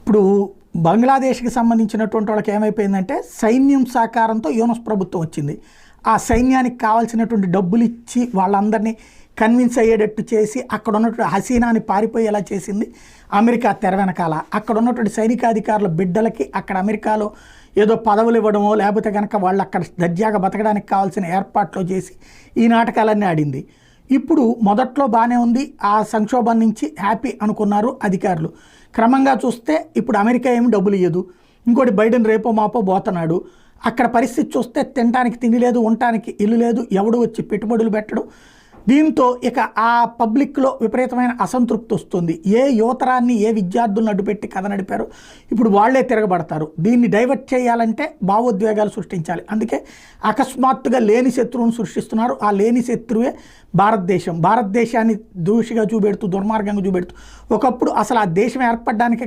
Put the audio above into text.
ఇప్పుడు బంగ్లాదేశ్కి సంబంధించినటువంటి వాళ్ళకి ఏమైపోయిందంటే సైన్యం సహకారంతో యూనస్ ప్రభుత్వం వచ్చింది. ఆ సైన్యానికి కావాల్సినటువంటి డబ్బులు ఇచ్చి వాళ్ళందరినీ కన్విన్స్ అయ్యేటట్టు చేసి అక్కడ ఉన్నటువంటి హసీనాని పారిపోయేలా చేసింది అమెరికా తెర వెనకాల. అక్కడ ఉన్నటువంటి సైనికాధికారుల బిడ్డలకి అక్కడ అమెరికాలో ఏదో పదవులు ఇవ్వడమో లేకపోతే కనుక వాళ్ళు అక్కడ దర్జాగా బతకడానికి కావాల్సిన ఏర్పాట్లు చేసి ఈ నాటకాలన్నీ ఆడింది. ఇప్పుడు మొదట్లో బాగానే ఉంది, ఆ సంక్షోభం నుంచి హ్యాపీ అనుకున్నారు అధికారులు. క్రమంగా చూస్తే ఇప్పుడు అమెరికా ఏమి డబ్బులు ఇవ్వదు, ఇంకోటి బైడెన్ రేపో మాపో పోతున్నాడు. అక్కడ పరిస్థితి చూస్తే తినడానికి తిండి లేదు, ఉండటానికి ఇల్లు లేదు, ఎవడు వచ్చి పెట్టుబడులు పెట్టడు. దీంతో ఇక ఆ పబ్లిక్లో విపరీతమైన అసంతృప్తి వస్తుంది. ఏ యువతరాన్ని ఏ విద్యార్థులను అడ్డుపెట్టి కథ నడిపారో ఇప్పుడు వాళ్లే తిరగబడతారు. దీన్ని డైవర్ట్ చేయాలంటే భావోద్వేగాలు సృష్టించాలి. అందుకే అకస్మాత్తుగా లేని శత్రువును సృష్టిస్తున్నారు. ఆ లేని శత్రువే భారతదేశం. భారతదేశాన్ని దూషిగా చూపెడుతూ దుర్మార్గంగా చూపెడుతూ ఒకప్పుడు అసలు ఆ దేశం ఏర్పడడానికి